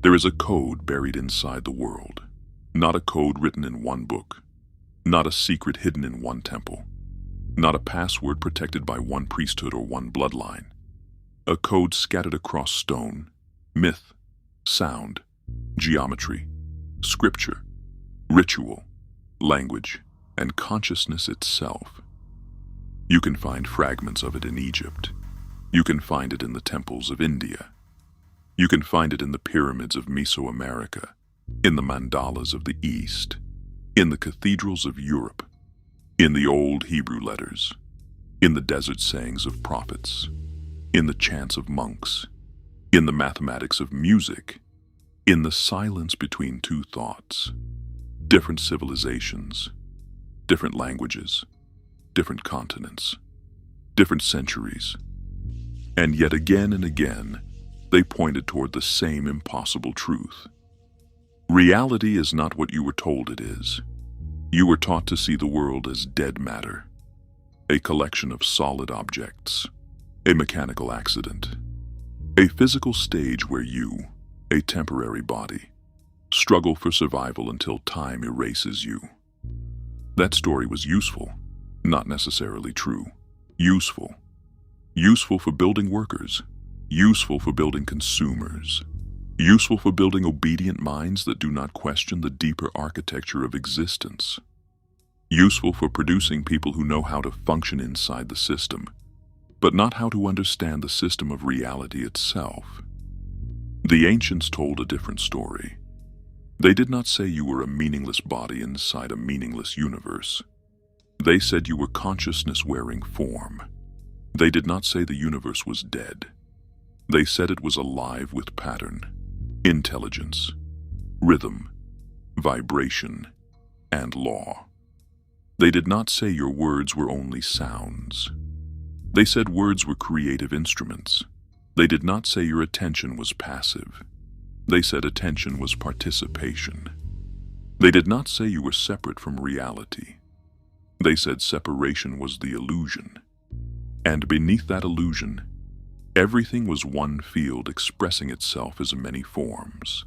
There is a code buried inside the world, not a code written in one book, not a secret hidden in one temple, not a password protected by one priesthood or one bloodline. A code scattered across stone, myth, sound, geometry, scripture, ritual, language, and consciousness itself. You can find fragments of it in Egypt. You can find it in the temples of India. You can find it in the pyramids of Mesoamerica, in the mandalas of the East, in the cathedrals of Europe, in the old Hebrew letters, in the desert sayings of prophets, in the chants of monks, in the mathematics of music, in the silence between two thoughts. Different civilizations, different languages, different continents, different centuries. And yet again and again, they pointed toward the same impossible truth. Reality is not what you were told it is. You were taught to see the world as dead matter, a collection of solid objects, a mechanical accident, a physical stage where you, a temporary body, struggle for survival until time erases you. That story was useful, not necessarily true. Useful. Useful for building workers. Useful for building consumers. Useful for building obedient minds that do not question the deeper architecture of existence. Useful for producing people who know how to function inside the system, but not how to understand the system of reality itself. The ancients told a different story. They did not say you were a meaningless body inside a meaningless universe. They said you were consciousness wearing form. They did not say the universe was dead. They said it was alive with pattern, intelligence, rhythm, vibration, and law. They did not say your words were only sounds. They said words were creative instruments. They did not say your attention was passive. They said attention was participation. They did not say you were separate from reality. They said separation was the illusion. And beneath that illusion, everything was one field expressing itself as many forms.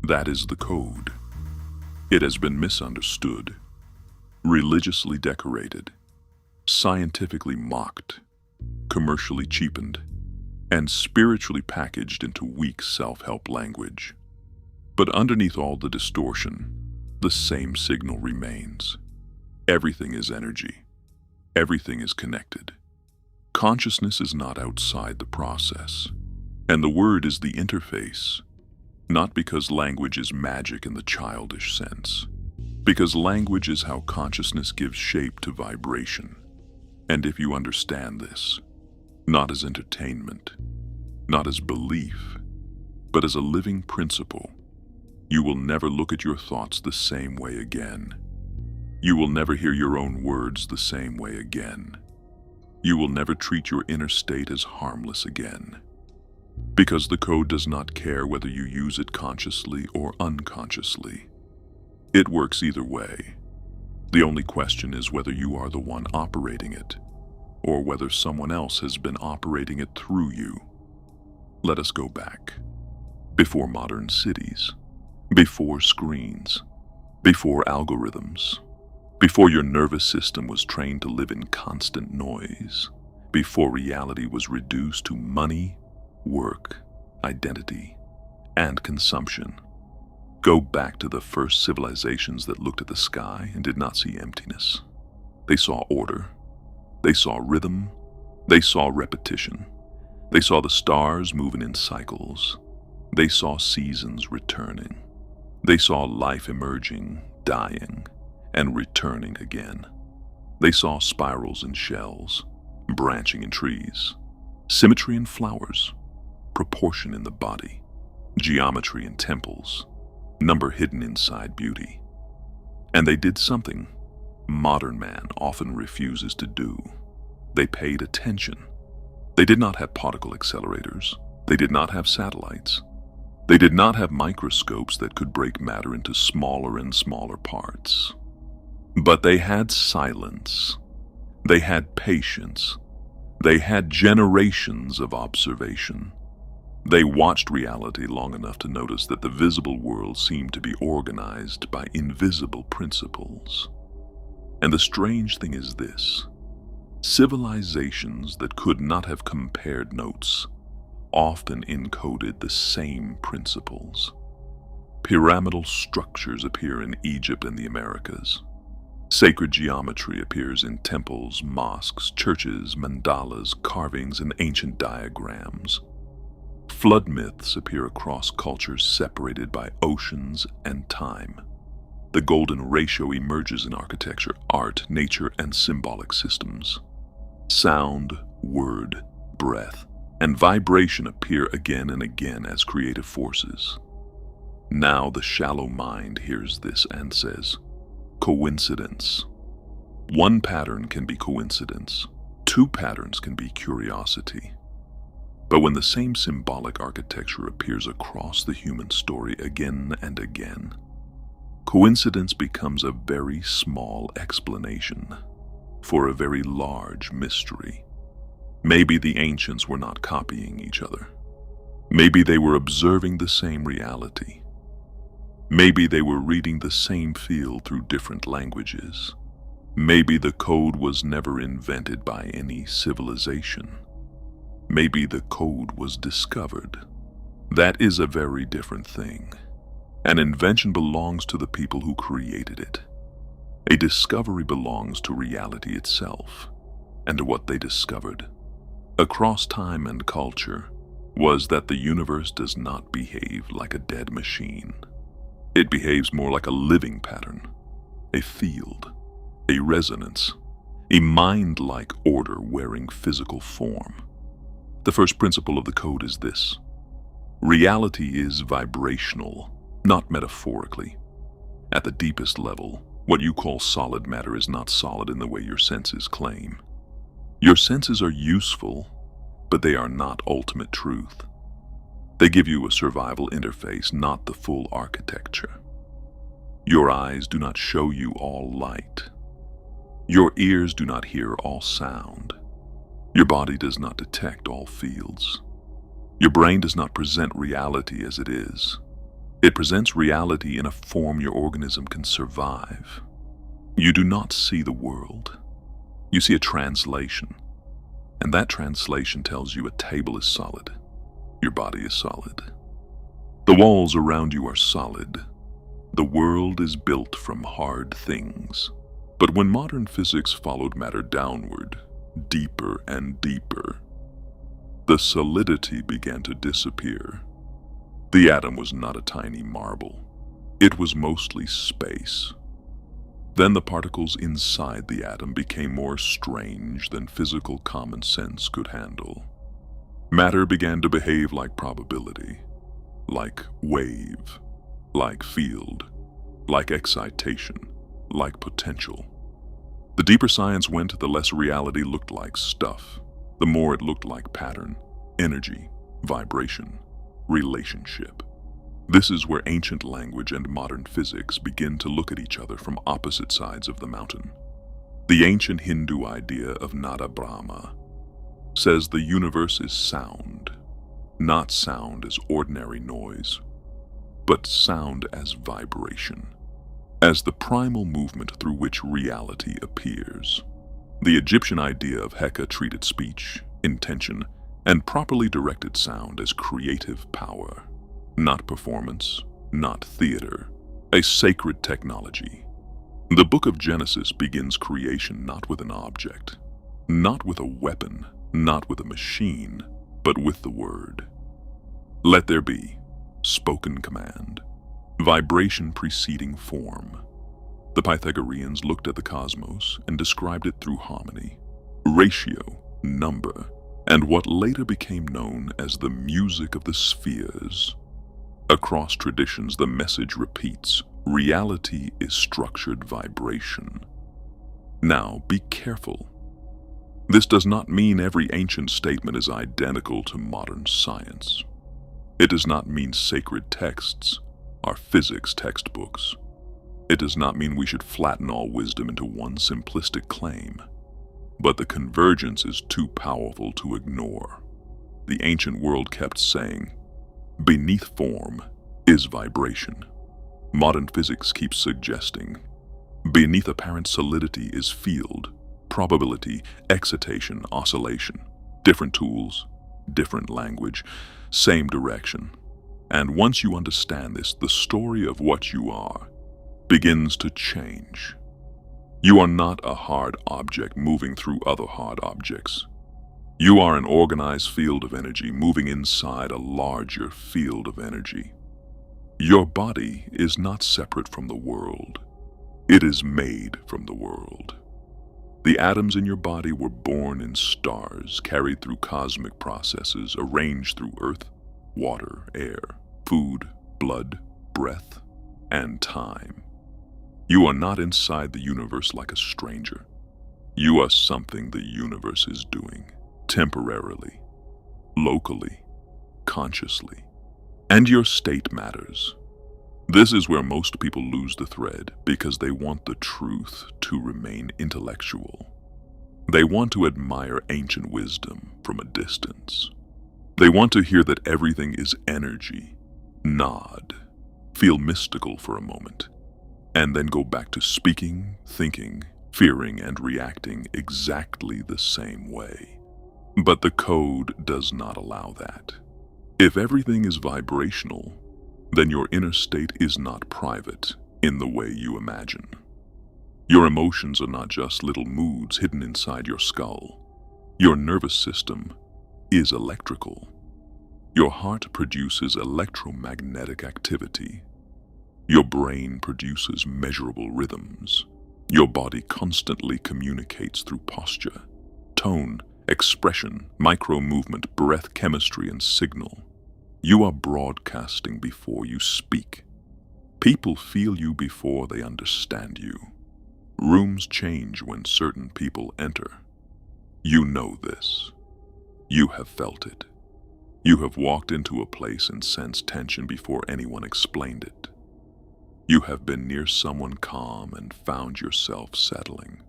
That is the code. It has been misunderstood, religiously decorated, scientifically mocked, commercially cheapened, and spiritually packaged into weak self-help language. But underneath all the distortion, the same signal remains. Everything is energy. Everything is connected. Consciousness is not outside the process, and the word is the interface, not because language is magic in the childish sense, because language is how consciousness gives shape to vibration. And if you understand this, not as entertainment, not as belief, but as a living principle, you will never look at your thoughts the same way again. You will never hear your own words the same way again. You will never treat your inner state as harmless again. Because the code does not care whether you use it consciously or unconsciously. It works either way. The only question is whether you are the one operating it, or whether someone else has been operating it through you. Let us go back. Before modern cities, before screens, before algorithms, before your nervous system was trained to live in constant noise, before reality was reduced to money, work, identity, and consumption. Go back to the first civilizations that looked at the sky and did not see emptiness. They saw order. They saw rhythm. They saw repetition. They saw the stars moving in cycles. They saw seasons returning. They saw life emerging, dying, and returning again. They saw spirals in shells, branching in trees, symmetry in flowers, proportion in the body, geometry in temples, number hidden inside beauty. And they did something modern man often refuses to do. They paid attention. They did not have particle accelerators. They did not have satellites. They did not have microscopes that could break matter into smaller and smaller parts. But they had silence. They had patience. They had generations of observation. They watched reality long enough to notice that the visible world seemed to be organized by invisible principles. And the strange thing is this: civilizations that could not have compared notes often encoded the same principles. Pyramidal structures appear in Egypt and the Americas. Sacred geometry appears in temples, mosques, churches, mandalas, carvings, and ancient diagrams. Flood myths appear across cultures separated by oceans and time. The golden ratio emerges in architecture, art, nature, and symbolic systems. Sound, word, breath, and vibration appear again and again as creative forces. Now the shallow mind hears this and says, coincidence. One pattern can be coincidence. Two patterns can be curiosity. But when the same symbolic architecture appears across the human story again and again, coincidence becomes a very small explanation for a very large mystery. Maybe the ancients were not copying each other. Maybe they were observing the same reality. Maybe they were reading the same field through different languages. Maybe the code was never invented by any civilization. Maybe the code was discovered. That is a very different thing. An invention belongs to the people who created it. A discovery belongs to reality itself and to what they discovered. Across time and culture was that the universe does not behave like a dead machine. It behaves more like a living pattern, a field, a resonance, a mind-like order wearing physical form. The first principle of the code is this: reality is vibrational, not metaphorically. At the deepest level, what you call solid matter is not solid in the way your senses claim. Your senses are useful, but they are not ultimate truth. They give you a survival interface, not the full architecture. Your eyes do not show you all light. Your ears do not hear all sound. Your body does not detect all fields. Your brain does not present reality as it is. It presents reality in a form your organism can survive. You do not see the world. You see a translation, and that translation tells you a table is solid. Your body is solid. The walls around you are solid. The world is built from hard things. But when modern physics followed matter downward, deeper and deeper, the solidity began to disappear. The atom was not a tiny marble. It was mostly space. Then the particles inside the atom became more strange than physical common sense could handle. Matter began to behave like probability, like wave, like field, like excitation, like potential. The deeper science went, the less reality looked like stuff. The more it looked like pattern, energy, vibration, relationship. This is where ancient language and modern physics begin to look at each other from opposite sides of the mountain. The ancient Hindu idea of Nada Brahma says the universe is sound, not sound as ordinary noise, but sound as vibration, as the primal movement through which reality appears. The Egyptian idea of Heka treated speech, intention, and properly directed sound as creative power, not performance, not theater, a sacred technology. The book of Genesis begins creation not with an object, not with a weapon, not with a machine, but with the word. Let there be, spoken command, vibration preceding form. The Pythagoreans looked at the cosmos and described it through harmony, ratio, number, and what later became known as the music of the spheres. Across traditions, the message repeats: reality is structured vibration. Now, be careful. This does not mean every ancient statement is identical to modern science. It does not mean sacred texts are physics textbooks. It does not mean we should flatten all wisdom into one simplistic claim. But the convergence is too powerful to ignore. The ancient world kept saying, Beneath form is vibration. Modern physics keeps suggesting. Beneath apparent solidity is field, probability, excitation, oscillation. Different tools, different language, same direction. And once you understand this, the story of what you are begins to change. You are not a hard object moving through other hard objects. You are an organized field of energy moving inside a larger field of energy. Your body is not separate from the world. It is made from the world. The atoms in your body were born in stars, carried through cosmic processes, arranged through earth, water, air, food, blood, breath, and time. You are not inside the universe like a stranger. You are something the universe is doing, temporarily, locally, consciously. And your state matters. This is where most people lose the thread because they want the truth to remain intellectual. They want to admire ancient wisdom from a distance. They want to hear that everything is energy, nod, feel mystical for a moment, and then go back to speaking, thinking, fearing, and reacting exactly the same way. But the code does not allow that. If everything is vibrational, then your inner state is not private in the way you imagine. Your emotions are not just little moods hidden inside your skull. Your nervous system is electrical. Your heart produces electromagnetic activity. Your brain produces measurable rhythms. Your body constantly communicates through posture, tone, expression, micro-movement, breath, chemistry, and signal. You are broadcasting before you speak. People feel you before they understand you. Rooms change when certain people enter. You know this. You have felt it. You have walked into a place and sensed tension before anyone explained it. You have been near someone calm and found yourself settling.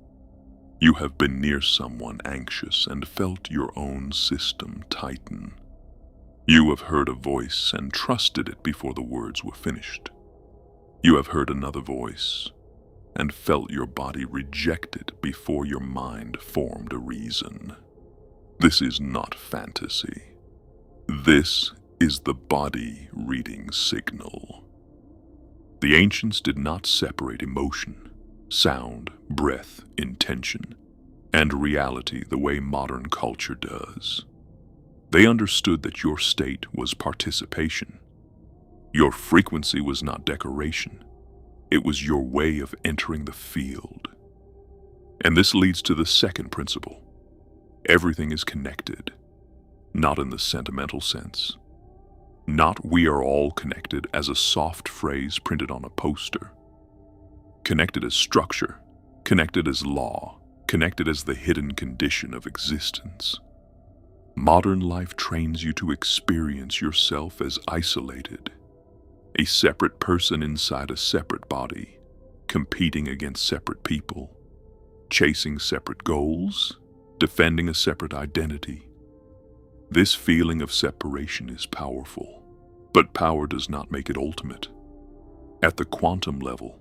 You have been near someone anxious and felt your own system tighten. You have heard a voice and trusted it before the words were finished. You have heard another voice and felt your body reject it before your mind formed a reason. This is not fantasy. This is the body reading signal. The ancients did not separate emotion, sound, breath, intention, and reality the way modern culture does. They understood that your state was participation. Your frequency was not decoration. It was your way of entering the field. And this leads to the second principle. Everything is connected, not in the sentimental sense. Not we are all connected as a soft phrase printed on a poster. Connected as structure, connected as law, connected as the hidden condition of existence. Modern life trains you to experience yourself as isolated, a separate person inside a separate body, competing against separate people, chasing separate goals, defending a separate identity. This feeling of separation is powerful, but power does not make it ultimate. At the quantum level,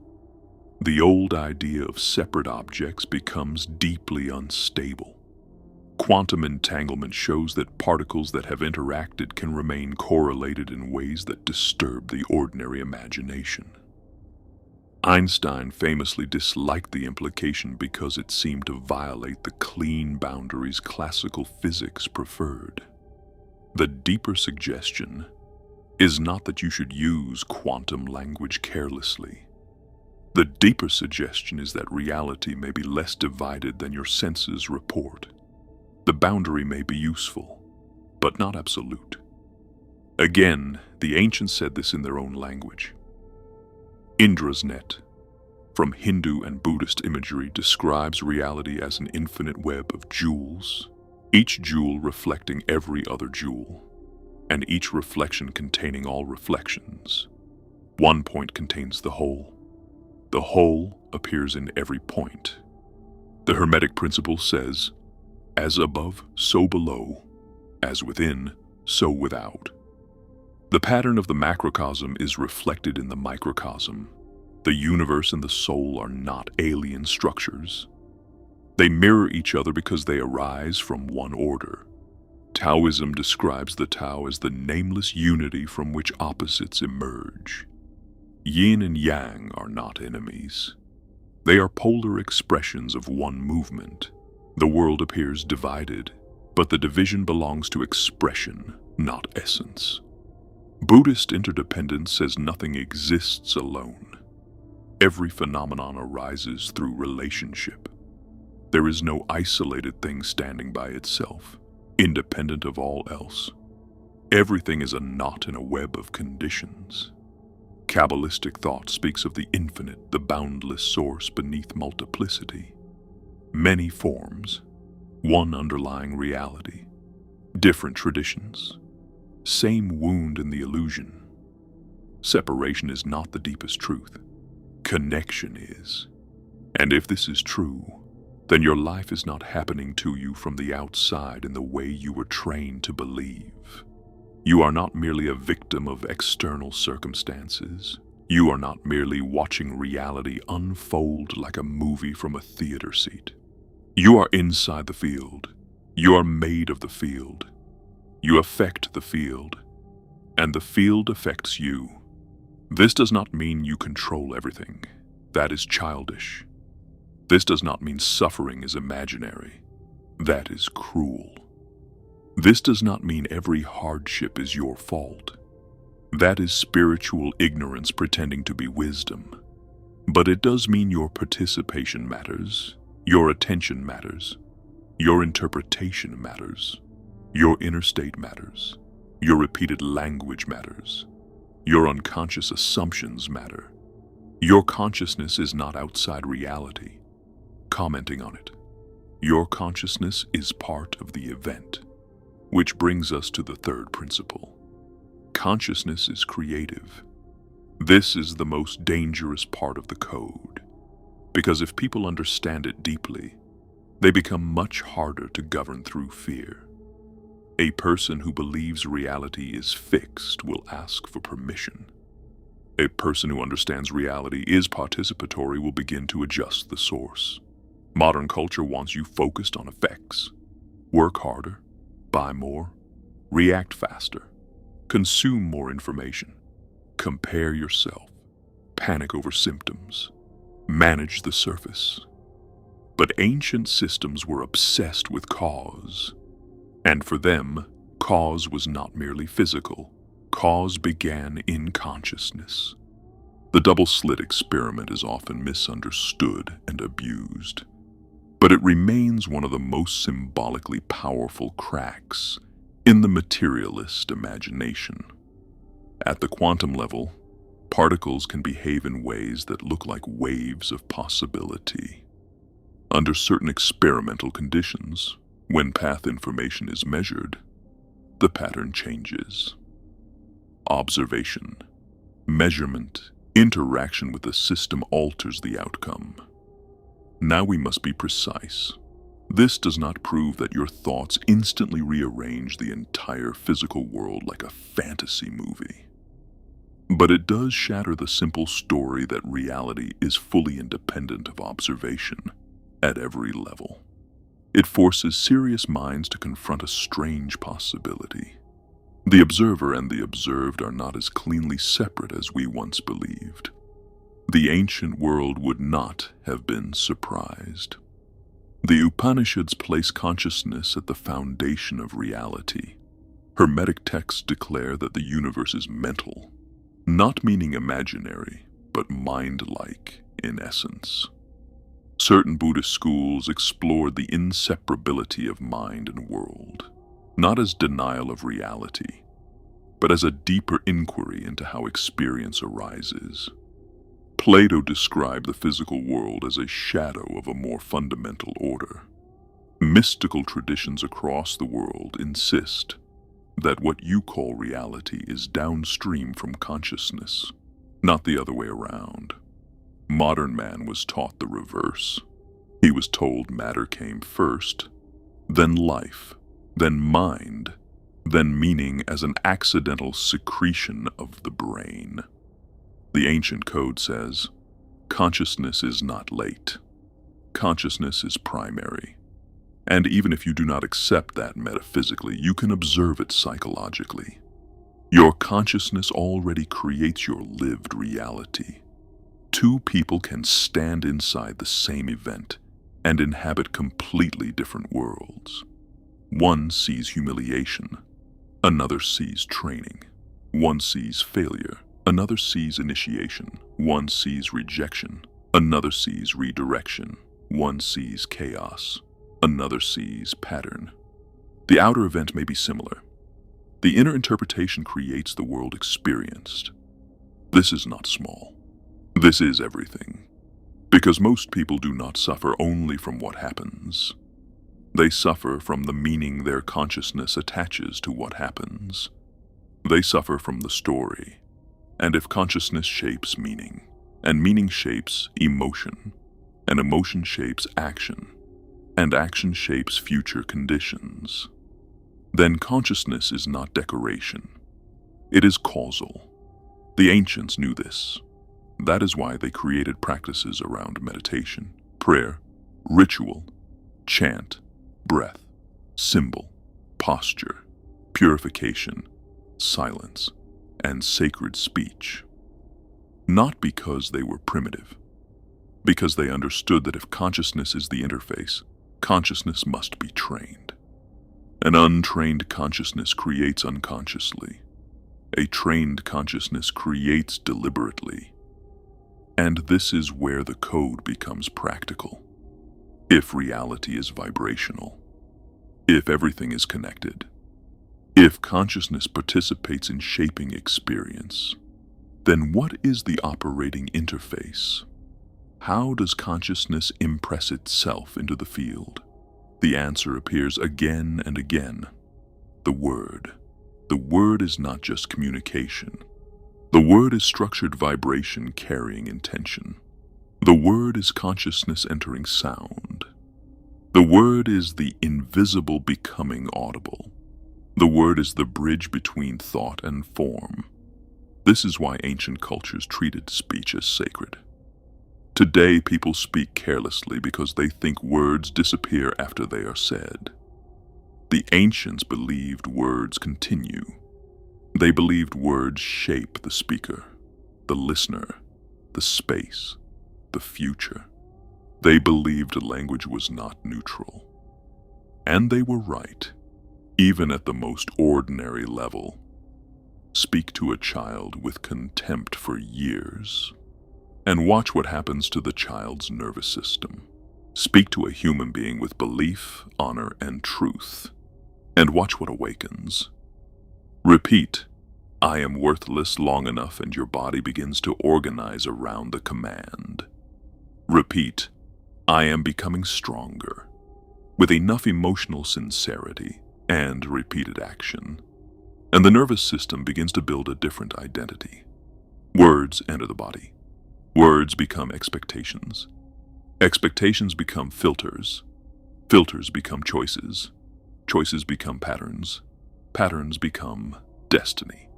the old idea of separate objects becomes deeply unstable. Quantum entanglement shows that particles that have interacted can remain correlated in ways that disturb the ordinary imagination. Einstein famously disliked the implication because it seemed to violate the clean boundaries classical physics preferred. The deeper suggestion is not that you should use quantum language carelessly. The deeper suggestion is that reality may be less divided than your senses report. The boundary may be useful, but not absolute. Again, the ancients said this in their own language. Indra's net, from Hindu and Buddhist imagery, describes reality as an infinite web of jewels, each jewel reflecting every other jewel, and each reflection containing all reflections. One point contains the whole. The whole appears in every point. The Hermetic principle says, as above, so below, as within, so without. The pattern of the macrocosm is reflected in the microcosm. The universe and the soul are not alien structures. They mirror each other because they arise from one order. Taoism describes the Tao as the nameless unity from which opposites emerge. Yin and Yang are not enemies. They are polar expressions of one movement. The world appears divided, but the division belongs to expression, not essence. Buddhist interdependence says nothing exists alone. Every phenomenon arises through relationship. There is no isolated thing standing by itself, independent of all else. Everything is a knot in a web of conditions. Kabbalistic thought speaks of the infinite, the boundless source beneath multiplicity. Many forms, one underlying reality. Different traditions, same wound in the illusion. Separation is not the deepest truth. Connection is. And if this is true, then your life is not happening to you from the outside in the way you were trained to believe. You are not merely a victim of external circumstances. You are not merely watching reality unfold like a movie from a theater seat. You are inside the field. You are made of the field. You affect the field, and the field affects you. This does not mean you control everything. That is childish. This does not mean suffering is imaginary. That is cruel. This does not mean every hardship is your fault. That is spiritual ignorance pretending to be wisdom. But it does mean your participation matters, your attention matters, your interpretation matters, your inner state matters, your repeated language matters, your unconscious assumptions matter. Your consciousness is not outside reality, commenting on it. Your consciousness is part of the event. Which brings us to the third principle. Consciousness is creative. This is the most dangerous part of the code, because if people understand it deeply, they become much harder to govern through fear. A person who believes reality is fixed will ask for permission. A person who understands reality is participatory will begin to adjust the source. Modern culture wants you focused on effects. Work harder. Buy more, react faster, consume more information, compare yourself, panic over symptoms, manage the surface. But ancient systems were obsessed with cause, and for them, cause was not merely physical. Cause began in consciousness. The double-slit experiment is often misunderstood and abused, but it remains one of the most symbolically powerful cracks in the materialist imagination. At the quantum level, particles can behave in ways that look like waves of possibility. Under certain experimental conditions, when path information is measured, the pattern changes. Observation, measurement, interaction with the system alters the outcome. Now we must be precise. This does not prove that your thoughts instantly rearrange the entire physical world like a fantasy movie. But it does shatter the simple story that reality is fully independent of observation at every level. It forces serious minds to confront a strange possibility. The observer and the observed are not as cleanly separate as we once believed. The ancient world would not have been surprised. The Upanishads place consciousness at the foundation of reality. Hermetic texts declare that the universe is mental, not meaning imaginary, but mind-like in essence. Certain Buddhist schools explored the inseparability of mind and world, not as denial of reality, but as a deeper inquiry into how experience arises. Plato described the physical world as a shadow of a more fundamental order. Mystical traditions across the world insist that what you call reality is downstream from consciousness, not the other way around. Modern man was taught the reverse. He was told matter came first, then life, then mind, then meaning as an accidental secretion of the brain. The ancient code says, consciousness is not late. Consciousness is primary. And even if you do not accept that metaphysically, you can observe it psychologically. Your consciousness already creates your lived reality. Two people can stand inside the same event and inhabit completely different worlds. One sees humiliation, another sees training. One sees failure, another sees initiation. One sees rejection, another sees redirection. One sees chaos, another sees pattern. The outer event may be similar. The inner interpretation creates the world experienced. This is not small. This is everything. Because most people do not suffer only from what happens. They suffer from the meaning their consciousness attaches to what happens. They suffer from the story. And if consciousness shapes meaning, and meaning shapes emotion, and emotion shapes action, and action shapes future conditions, then consciousness is not decoration. It is causal. The ancients knew this. That is why they created practices around meditation, prayer, ritual, chant, breath, symbol, posture, purification, silence, and sacred speech. Not because they were primitive, because they understood that if consciousness is the interface, consciousness must be trained. An untrained consciousness creates unconsciously. A trained consciousness creates deliberately. And this is where the code becomes practical. If reality is vibrational, if everything is connected, if consciousness participates in shaping experience, then what is the operating interface? How does consciousness impress itself into the field? The answer appears again and again. The word. The word is not just communication. The word is structured vibration carrying intention. The word is consciousness entering sound. The word is the invisible becoming audible. The word is the bridge between thought and form. This is why ancient cultures treated speech as sacred. Today, people speak carelessly because they think words disappear after they are said. The ancients believed words continue. They believed words shape the speaker, the listener, the space, the future. They believed language was not neutral. And they were right, even at the most ordinary level. Speak to a child with contempt for years, and watch what happens to the child's nervous system. Speak to a human being with belief, honor, and truth, and watch what awakens. Repeat, "I am worthless" long enough and your body begins to organize around the command. Repeat, "I am becoming stronger," with enough emotional sincerity and repeated action. And the nervous system begins to build a different identity. Words enter the body. Words become expectations. Expectations become filters. Filters become choices. Choices become patterns. Patterns become destiny.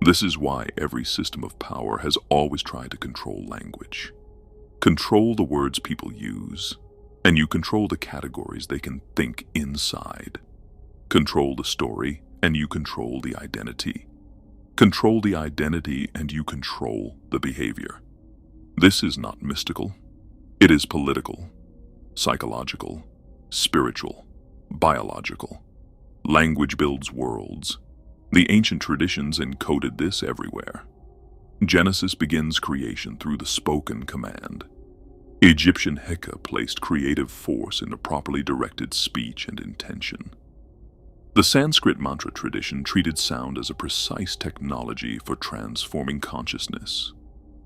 This is why every system of power has always tried to control language. Control the words people use, and you control the categories they can think inside. Control the story, and you control the identity. Control the identity, and you control the behavior. This is not mystical. It is political, psychological, spiritual, biological. Language builds worlds. The ancient traditions encoded this everywhere. Genesis begins creation through the spoken command. Egyptian Heka placed creative force into properly directed speech and intention. The Sanskrit mantra tradition treated sound as a precise technology for transforming consciousness.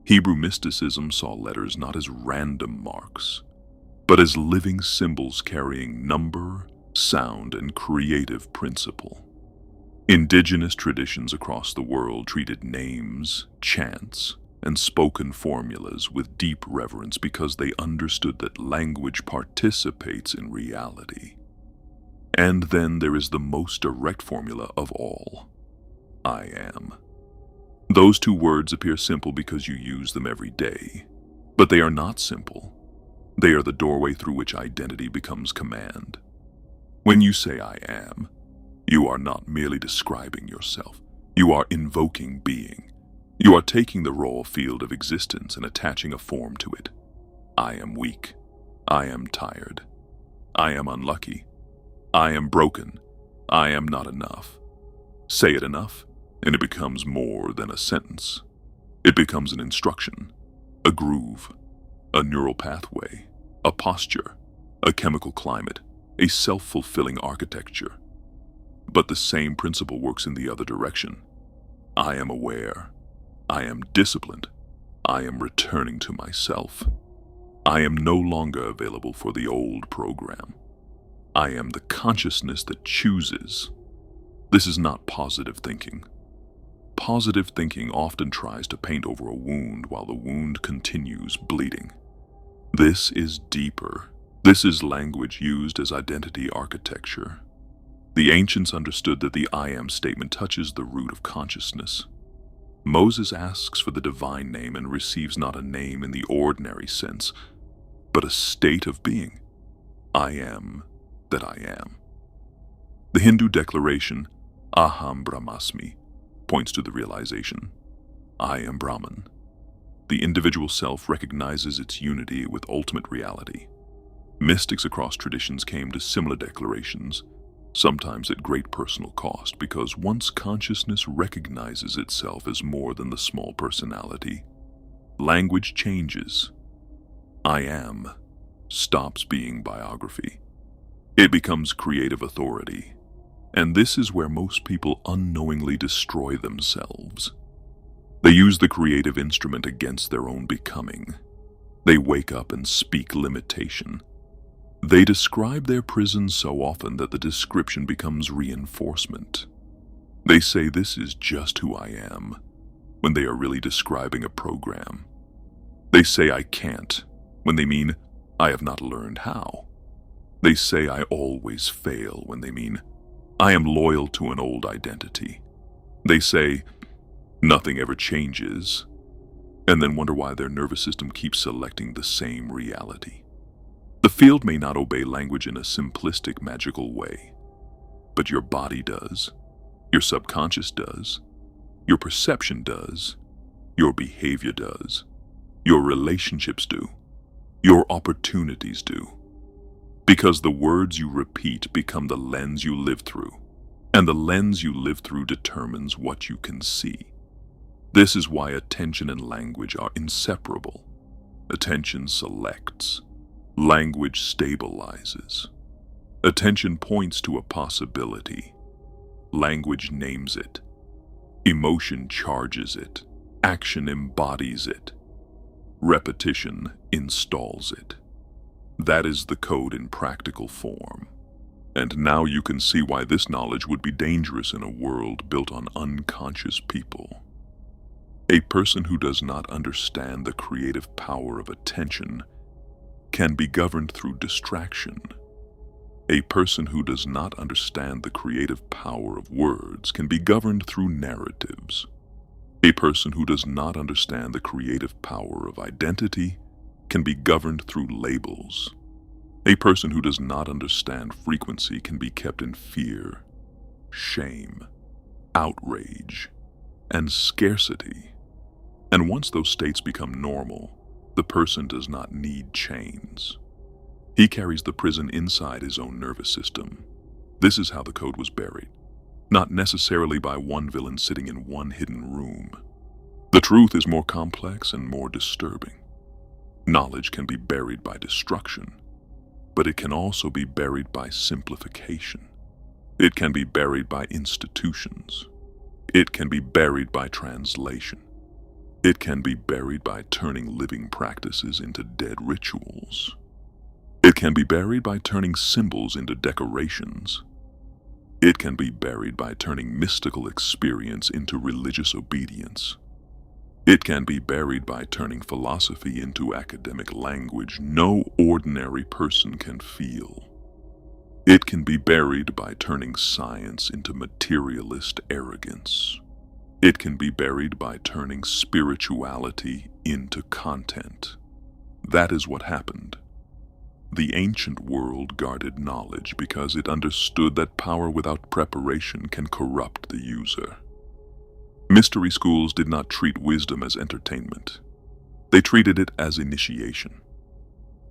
Hebrew mysticism saw letters not as random marks, but as living symbols carrying number, sound, and creative principle. Indigenous traditions across the world treated names, chants, and spoken formulas with deep reverence because they understood that language participates in reality. And then there is the most direct formula of all. I am. Those two words appear simple because you use them every day, but they are not simple. They are the doorway through which identity becomes command. When you say I am, you are not merely describing yourself. You are invoking being. You are taking the raw field of existence and attaching a form to it. I am weak. I am tired. I am unlucky. I am broken. I am not enough. Say it enough, and it becomes more than a sentence. It becomes an instruction, a groove, a neural pathway, a posture, a chemical climate, a self-fulfilling architecture. But the same principle works in the other direction. I am aware. I am disciplined. I am returning to myself. I am no longer available for the old program. I am the consciousness that chooses. This is not positive thinking. Positive thinking often tries to paint over a wound while the wound continues bleeding. This is deeper. This is language used as identity architecture. The ancients understood that the I am statement touches the root of consciousness. Moses asks for the divine name and receives not a name in the ordinary sense, but a state of being. I am that I am. The Hindu declaration, Aham Brahmasmi, points to the realization, I am Brahman. The individual self recognizes its unity with ultimate reality. Mystics across traditions came to similar declarations, sometimes at great personal cost, because once consciousness recognizes itself as more than the small personality, language changes. I am stops being biography. It becomes creative authority. And this is where most people unknowingly destroy themselves. They use the creative instrument against their own becoming. They wake up and speak limitation. They describe their prison so often that the description becomes reinforcement. They say this is just who I am, when they are really describing a program. They say I can't, when they mean I have not learned how. They say I always fail, when they mean I am loyal to an old identity. They say nothing ever changes, and then wonder why their nervous system keeps selecting the same reality. The field may not obey language in a simplistic, magical way, but your body does, your subconscious does, your perception does, your behavior does, your relationships do, your opportunities do. Because the words you repeat become the lens you live through, and the lens you live through determines what you can see. This is why attention and language are inseparable. Attention selects. Language stabilizes. Attention points to a possibility. Language names it. Emotion charges it. Action embodies it. Repetition installs it. That is the code in practical form. And now you can see why this knowledge would be dangerous in a world built on unconscious people. A person who does not understand the creative power of attention can be governed through distraction. A person who does not understand the creative power of words can be governed through narratives. A person who does not understand the creative power of identity can be governed through labels. A person who does not understand frequency can be kept in fear, shame, outrage, and scarcity. And once those states become normal, the person does not need chains. He carries the prison inside his own nervous system. This is how the code was buried, not necessarily by one villain sitting in one hidden room. The truth is more complex and more disturbing. Knowledge can be buried by destruction, but it can also be buried by simplification. It can be buried by institutions. It can be buried by translation. It can be buried by turning living practices into dead rituals. It can be buried by turning symbols into decorations. It can be buried by turning mystical experience into religious obedience. It can be buried by turning philosophy into academic language no ordinary person can feel. It can be buried by turning science into materialist arrogance. It can be buried by turning spirituality into content. That is what happened. The ancient world guarded knowledge because it understood that power without preparation can corrupt the user. Mystery schools did not treat wisdom as entertainment. They treated it as initiation.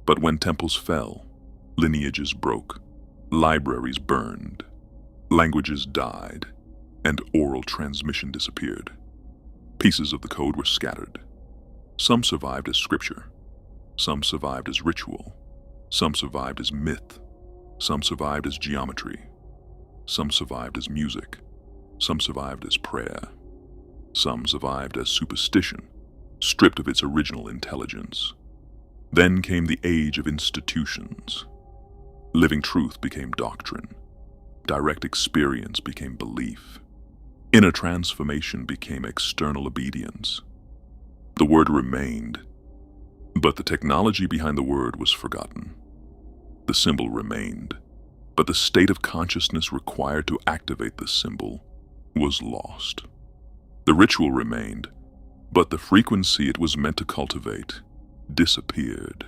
But when temples fell, lineages broke, libraries burned, languages died, and oral transmission disappeared. Pieces of the code were scattered. Some survived as scripture. Some survived as ritual. Some survived as myth. Some survived as geometry. Some survived as music. Some survived as prayer. Some survived as superstition, stripped of its original intelligence. Then came the age of institutions. Living truth became doctrine. Direct experience became belief. Inner transformation became external obedience. The word remained, but the technology behind the word was forgotten. The symbol remained, but the state of consciousness required to activate the symbol was lost. The ritual remained, but the frequency it was meant to cultivate disappeared.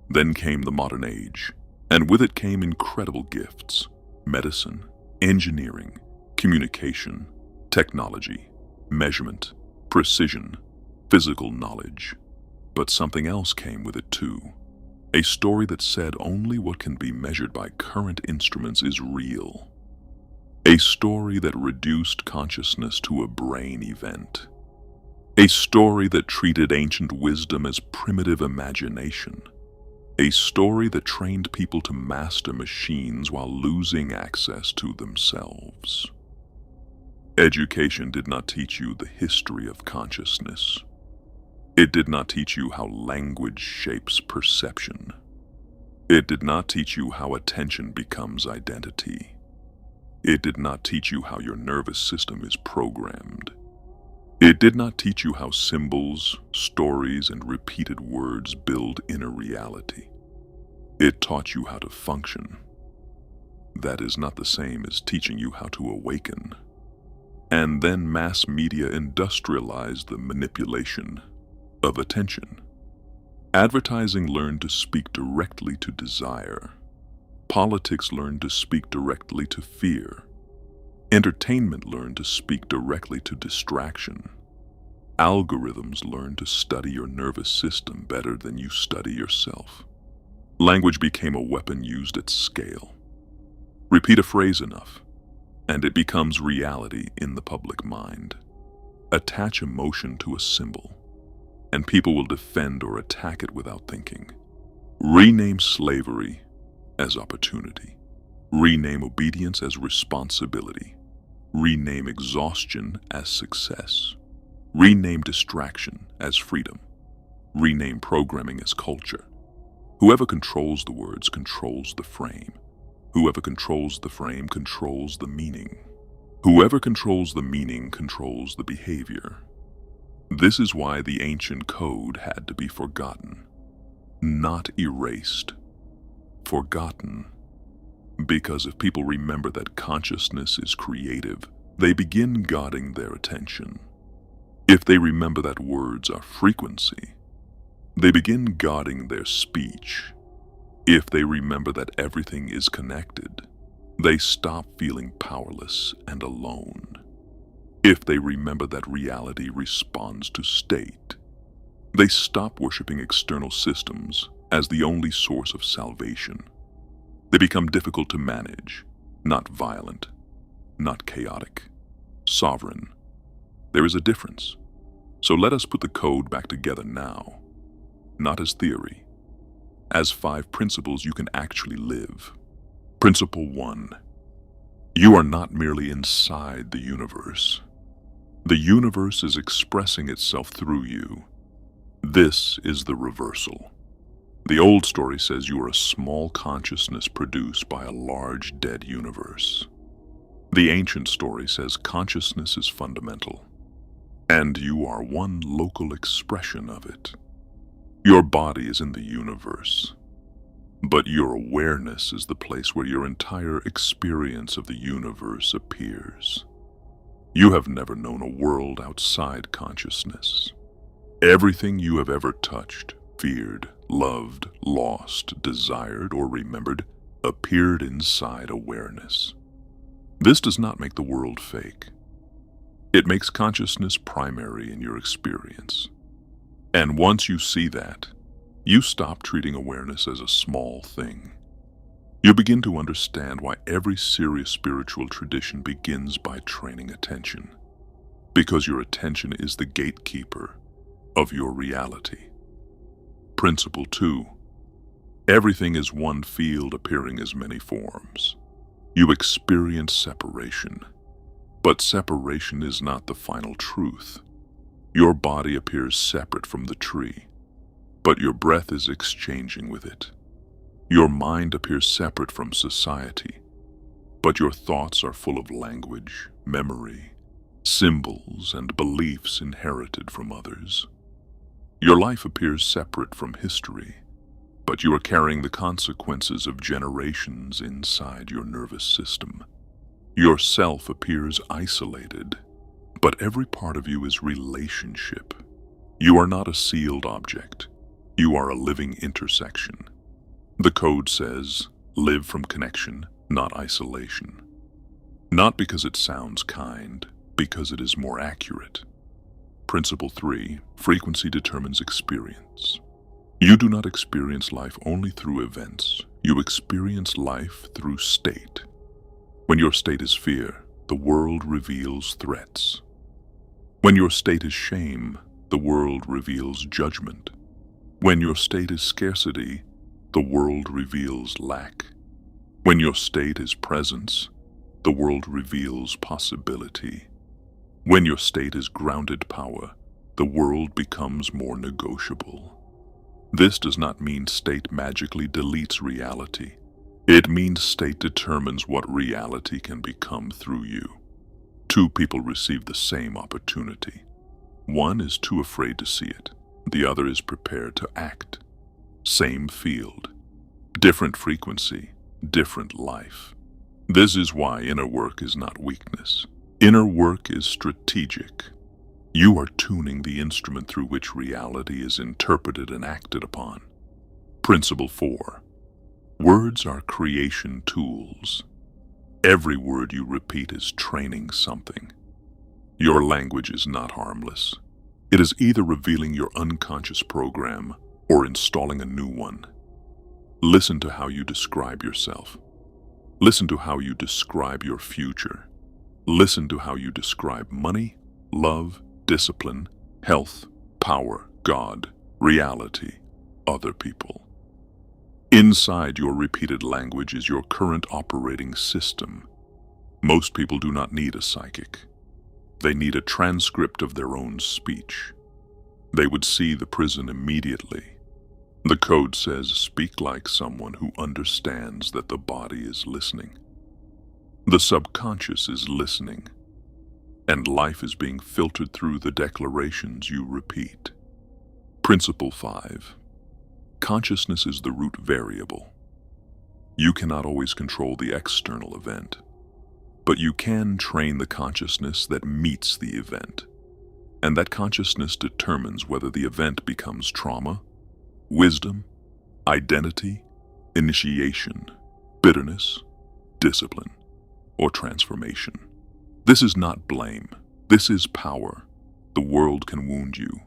Then came the modern age, and with it came incredible gifts: medicine, engineering, communication, technology, measurement, precision, physical knowledge. But something else came with it too. A story that said only what can be measured by current instruments is real. A story that reduced consciousness to a brain event. A story that treated ancient wisdom as primitive imagination. A story that trained people to master machines while losing access to themselves. Education did not teach you the history of consciousness. It did not teach you how language shapes perception. It did not teach you how attention becomes identity. It did not teach you how your nervous system is programmed. It did not teach you how symbols, stories, and repeated words build inner reality. It taught you how to function. That is not the same as teaching you how to awaken. And then mass media industrialized the manipulation of attention. Advertising learned to speak directly to desire. Politics learned to speak directly to fear. Entertainment learned to speak directly to distraction. Algorithms learned to study your nervous system better than you study yourself. Language became a weapon used at scale. Repeat a phrase enough, and it becomes reality in the public mind. Attach emotion to a symbol, and people will defend or attack it without thinking. Rename slavery as opportunity. Rename obedience as responsibility. Rename exhaustion as success. Rename distraction as freedom. Rename programming as culture. Whoever controls the words controls the frame. Whoever controls the frame controls the meaning. Whoever controls the meaning controls the behavior. This is why the ancient code had to be forgotten. Not erased. Forgotten. Because if people remember that consciousness is creative, they begin guarding their attention. If they remember that words are frequency, they begin guarding their speech. If they remember that everything is connected, they stop feeling powerless and alone. If they remember that reality responds to state, they stop worshiping external systems as the only source of salvation. They become difficult to manage, not violent, not chaotic, sovereign. There is a difference. So let us put the code back together now, not as theory, as 5 principles you can actually live. Principle 1. You are not merely inside the universe. The universe is expressing itself through you. This is the reversal. The old story says you are a small consciousness produced by a large dead universe. The ancient story says consciousness is fundamental, and you are one local expression of it. Your body is in the universe. But your awareness is the place where your entire experience of the universe appears. You have never known a world outside consciousness. Everything you have ever touched, feared, loved, lost, desired, or remembered appeared inside awareness. This does not make the world fake. It makes consciousness primary in your experience. And once you see that, you stop treating awareness as a small thing. You begin to understand why every serious spiritual tradition begins by training attention. Because your attention is the gatekeeper of your reality. Principle 2. Everything is one field appearing as many forms. You experience separation. But separation is not the final truth. Your body appears separate from the tree, but your breath is exchanging with it. Your mind appears separate from society, but your thoughts are full of language, memory, symbols, and beliefs inherited from others. Your life appears separate from history, but you are carrying the consequences of generations inside your nervous system. Your self appears isolated, but every part of you is relationship. You are not a sealed object. You are a living intersection. The code says, live from connection, not isolation. Not because it sounds kind, because it is more accurate. Principle 3, frequency determines experience. You do not experience life only through events. You experience life through state. When your state is fear, the world reveals threats. When your state is shame, the world reveals judgment. When your state is scarcity, the world reveals lack. When your state is presence, the world reveals possibility. When your state is grounded power, the world becomes more negotiable. This does not mean state magically deletes reality. It means state determines what reality can become through you. Two people receive the same opportunity. One is too afraid to see it. The other is prepared to act. Same field. Different frequency. Different life. This is why inner work is not weakness. Inner work is strategic. You are tuning the instrument through which reality is interpreted and acted upon. Principle 4. Words are creation tools. Every word you repeat is training something. Your language is not harmless. It is either revealing your unconscious program or installing a new one. Listen to how you describe yourself. Listen to how you describe your future. Listen to how you describe money, love, discipline, health, power, God, reality, other people. Inside your repeated language is your current operating system. Most people do not need a psychic. They need a transcript of their own speech. They would see the prison immediately. The code says, speak like someone who understands that the body is listening. The subconscious is listening, and life is being filtered through the declarations you repeat. Principle 5. Consciousness is the root variable. You cannot always control the external event, but you can train the consciousness that meets the event. And that consciousness determines whether the event becomes trauma, wisdom, identity, initiation, bitterness, discipline, or transformation. This is not blame. This is power. The world can wound you.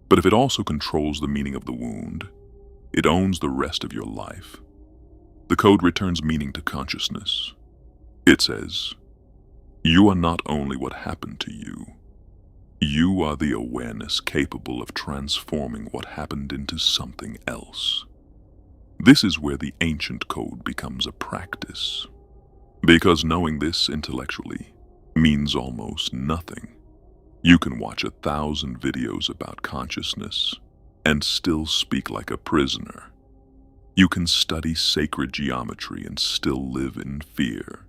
But if it also controls the meaning of the wound, it owns the rest of your life. The code returns meaning to consciousness. It says, you are not only what happened to you. You are the awareness capable of transforming what happened into something else. This is where the ancient code becomes a practice. Because knowing this intellectually means almost nothing. You can watch 1,000 videos about consciousness and still speak like a prisoner. You can study sacred geometry and still live in fear.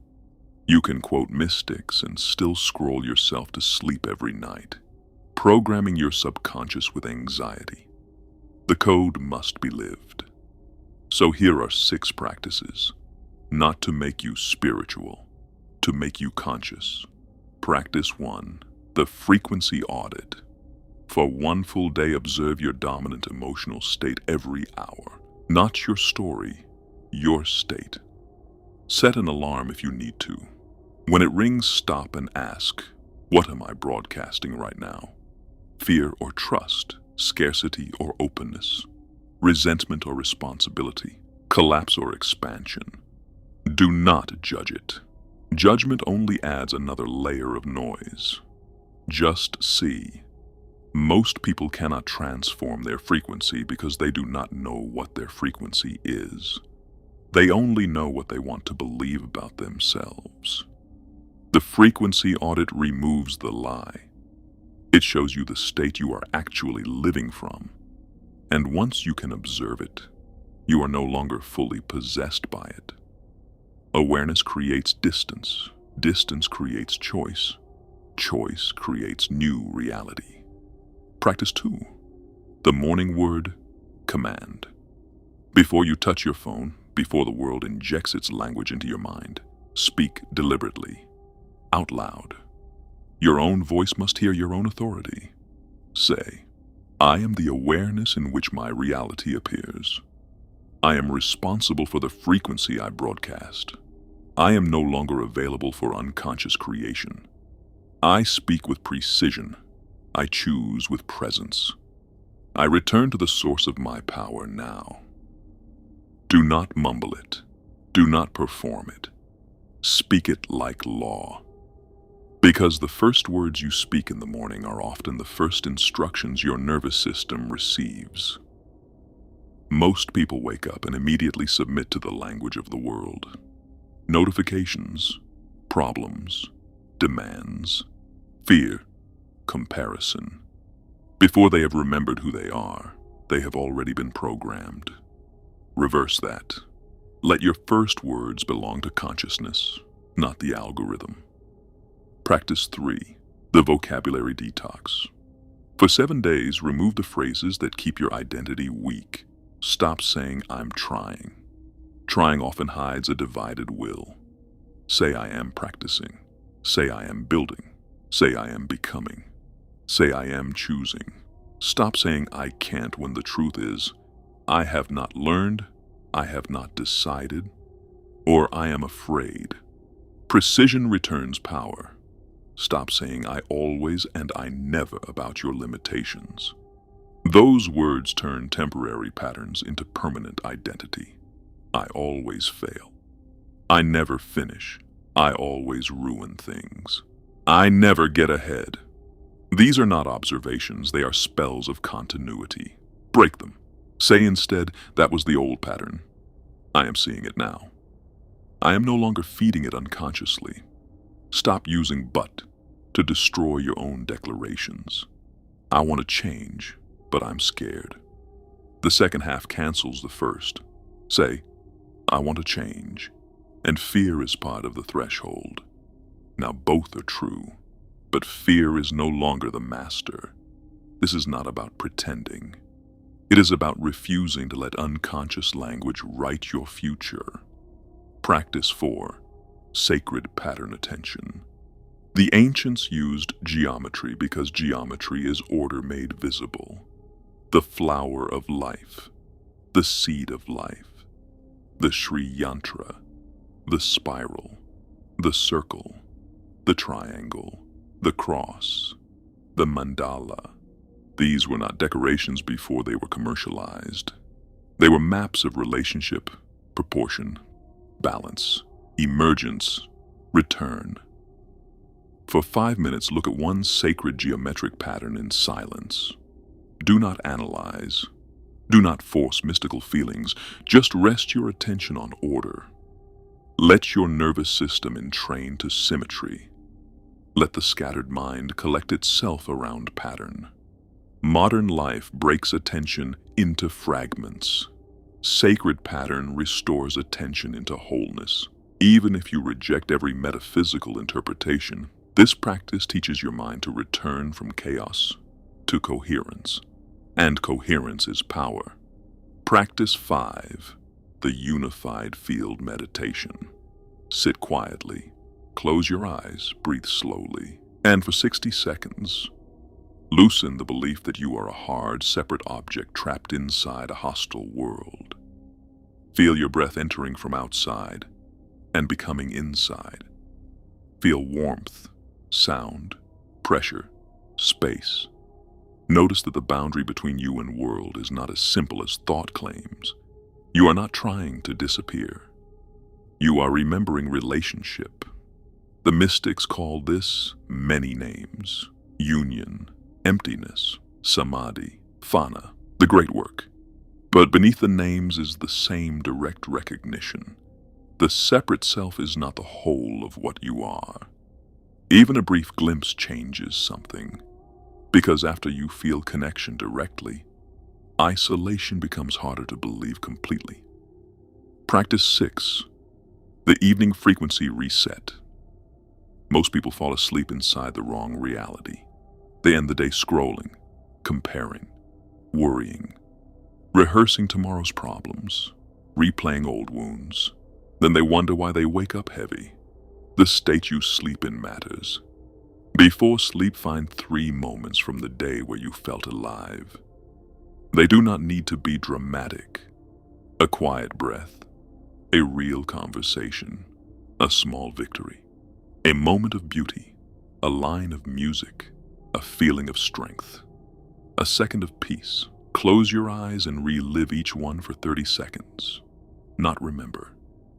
You can quote mystics and still scroll yourself to sleep every night, programming your subconscious with anxiety. The code must be lived. So here are 6 practices, not to make you spiritual, to make you conscious. Practice 1, the frequency audit. For 1 full day, observe your dominant emotional state every hour. Not your story, your state. Set an alarm if you need to. When it rings, stop and ask, what am I broadcasting right now? Fear or trust, scarcity or openness, resentment or responsibility, collapse or expansion. Do not judge it. Judgment only adds another layer of noise. Just see. Most people cannot transform their frequency because they do not know what their frequency is. They only know what they want to believe about themselves. The frequency audit removes the lie. It shows you the state you are actually living from. And once you can observe it, you are no longer fully possessed by it. Awareness creates distance. Distance creates choice. Choice creates new reality. Practice 2. The morning word, command. Before you touch your phone, before the world injects its language into your mind, speak deliberately, out loud. Your own voice must hear your own authority. Say, I am the awareness in which my reality appears. I am responsible for the frequency I broadcast. I am no longer available for unconscious creation. I speak with precision. I choose with presence. I return to the source of my power now. Do not mumble it. Do not perform it. Speak it like law. Because the first words you speak in the morning are often the first instructions your nervous system receives. Most people wake up and immediately submit to the language of the world. Notifications, problems, demands, fear, comparison. Before they have remembered who they are, they have already been programmed. Reverse that. Let your first words belong to consciousness, not the algorithm. Practice 3, the vocabulary detox. For 7 days, remove the phrases that keep your identity weak. Stop saying, I'm trying. Trying often hides a divided will. Say, I am practicing. Say, I am building. Say, I am becoming. Say, I am choosing. Stop saying, I can't, when the truth is, I have not learned, I have not decided, or I am afraid. Precision returns power. Stop saying, I always and I never about your limitations. Those words turn temporary patterns into permanent identity. I always fail. I never finish. I always ruin things. I never get ahead. These are not observations, they are spells of continuity. Break them. Say instead, that was the old pattern. I am seeing it now. I am no longer feeding it unconsciously. Stop using but to destroy your own declarations. I want to change, but I'm scared. The second half cancels the first. Say, I want to change, and fear is part of the threshold. Now both are true, but fear is no longer the master. This is not about pretending. It is about refusing to let unconscious language write your future. Practice 4, sacred pattern attention. The ancients used geometry because geometry is order made visible. The flower of life, the seed of life, the Sri Yantra, the spiral, the circle, the triangle, the cross, the mandala. These were not decorations before they were commercialized. They were maps of relationship, proportion, balance, emergence, return. For 5 minutes, look at one sacred geometric pattern in silence. Do not analyze. Do not force mystical feelings. Just rest your attention on order. Let your nervous system entrain to symmetry. Let the scattered mind collect itself around pattern. Modern life breaks attention into fragments. Sacred pattern restores attention into wholeness. Even if you reject every metaphysical interpretation, this practice teaches your mind to return from chaos to coherence. And coherence is power. Practice 5, the unified field meditation. Sit quietly, close your eyes, breathe slowly, and for 60 seconds, loosen the belief that you are a hard, separate object trapped inside a hostile world. Feel your breath entering from outside and becoming inside. Feel warmth, sound, pressure, space. Notice that the boundary between you and world is not as simple as thought claims. You are not trying to disappear. You are remembering relationship. The mystics call this many names: union, emptiness, samadhi, fana, the great work. But beneath the names is the same direct recognition. The separate self is not the whole of what you are. Even a brief glimpse changes something, because after you feel connection directly, isolation becomes harder to believe completely. Practice 6. The evening frequency reset. Most people fall asleep inside the wrong reality. They end the day scrolling, comparing, worrying, rehearsing tomorrow's problems, replaying old wounds. Then they wonder why they wake up heavy. The state you sleep in matters. Before sleep, find 3 moments from the day where you felt alive. They do not need to be dramatic. A quiet breath, a real conversation, a small victory, a moment of beauty, a line of music, a feeling of strength, a second of peace. Close your eyes and relive each one for 30 seconds. Not remember,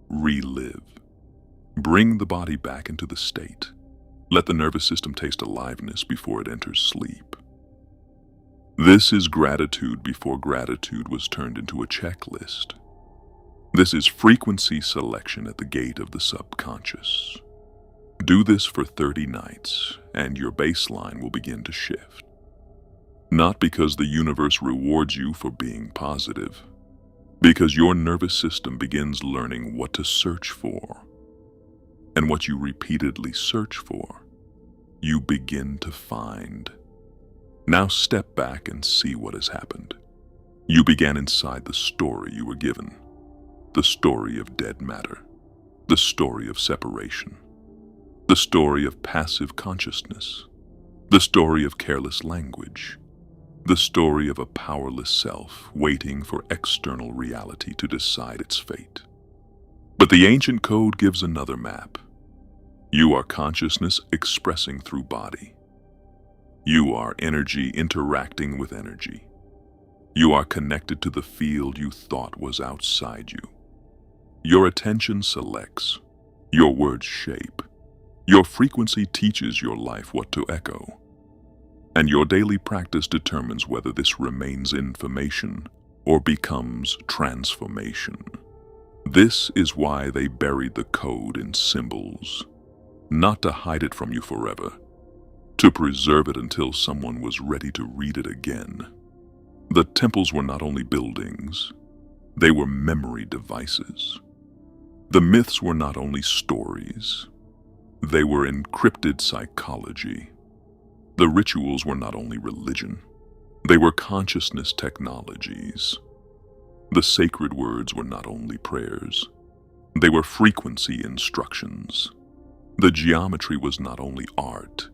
relive. Bring the body back into the state. Let the nervous system taste aliveness before it enters sleep. This is gratitude before gratitude was turned into a checklist. This is frequency selection at the gate of the subconscious. Do this for 30 nights, and your baseline will begin to shift. Not because the universe rewards you for being positive, because your nervous system begins learning what to search for. And what you repeatedly search for, you begin to find. Now step back and see what has happened. You began inside the story you were given. The story of dead matter. The story of separation. The story of passive consciousness. The story of careless language. The story of a powerless self waiting for external reality to decide its fate. But the ancient code gives another map. You are consciousness expressing through body. You are energy interacting with energy. You are connected to the field you thought was outside you. Your attention selects. Your words shape. Your frequency teaches your life what to echo. And your daily practice determines whether this remains information or becomes transformation. This is why they buried the code in symbols. Not to hide it from you forever, to preserve it until someone was ready to read it again. The temples were not only buildings, they were memory devices. The myths were not only stories, they were encrypted psychology. The rituals were not only religion, they were consciousness technologies. The sacred words were not only prayers, they were frequency instructions. The geometry was not only art,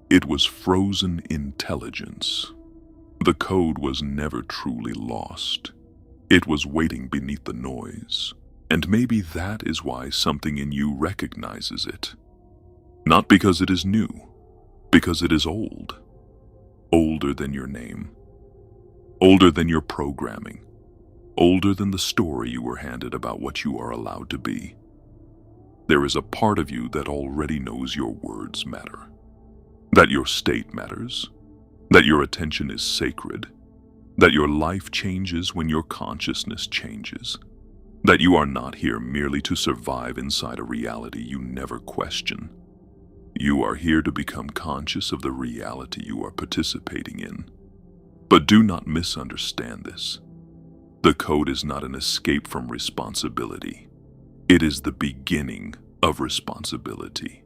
it was frozen intelligence. The code was never truly lost. It was waiting beneath the noise. And maybe that is why something in you recognizes it. Not because it is new, because it is old. Older than your name. Older than your programming. Older than the story you were handed about what you are allowed to be. There is a part of you that already knows your words matter, that your state matters, that your attention is sacred, that your life changes when your consciousness changes, that you are not here merely to survive inside a reality you never question. You are here to become conscious of the reality you are participating in. But do not misunderstand this. The code is not an escape from responsibility. It is the beginning of responsibility.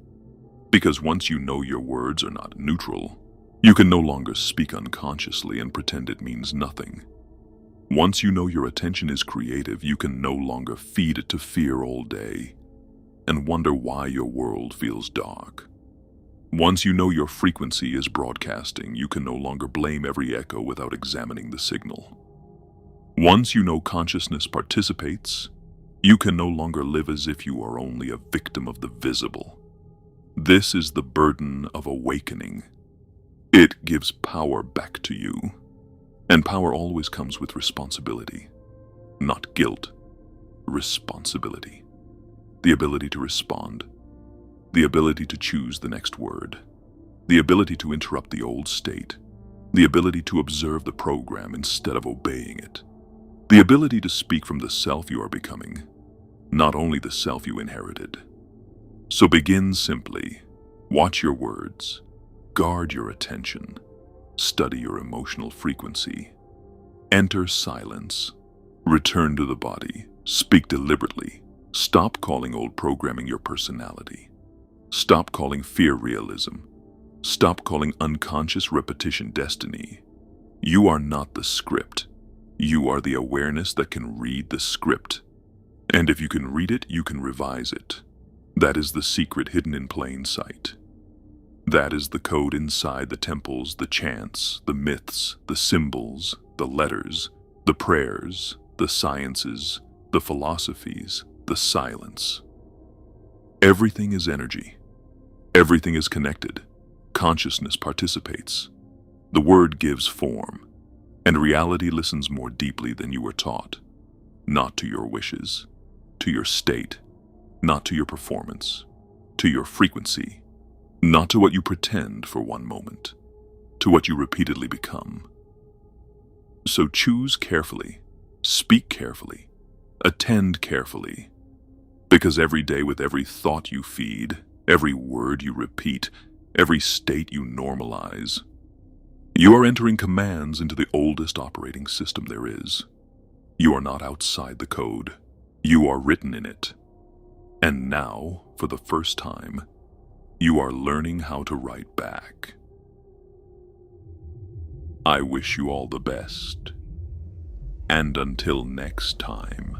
Because once you know your words are not neutral, you can no longer speak unconsciously and pretend it means nothing. Once you know your attention is creative, you can no longer feed it to fear all day and wonder why your world feels dark. Once you know your frequency is broadcasting, you can no longer blame every echo without examining the signal. Once you know consciousness participates, you can no longer live as if you are only a victim of the visible. This is the burden of awakening. It gives power back to you. And power always comes with responsibility. Not guilt, responsibility. The ability to respond. The ability to choose the next word. The ability to interrupt the old state. The ability to observe the program instead of obeying it. The ability to speak from the self you are becoming, not only the self you inherited. So begin simply. Watch your words. Guard your attention. Study your emotional frequency. Enter silence. Return to the body. Speak deliberately. Stop calling old programming your personality. Stop calling fear realism. Stop calling unconscious repetition destiny. You are not the script. You are the awareness that can read the script. And if you can read it, you can revise it. That is the secret hidden in plain sight. That is the code inside the temples, the chants, the myths, the symbols, the letters, the prayers, the sciences, the philosophies, the silence. Everything is energy. Everything is connected. Consciousness participates. The word gives form, and reality listens more deeply than you were taught. Not to your wishes, to your state, not to your performance, to your frequency, not to what you pretend for one moment, to what you repeatedly become. So choose carefully, speak carefully, attend carefully, because every day with every thought you feed, every word you repeat, every state you normalize, you are entering commands into the oldest operating system there is. You are not outside the code. You are written in it. And now, for the first time, you are learning how to write back. I wish you all the best. And until next time.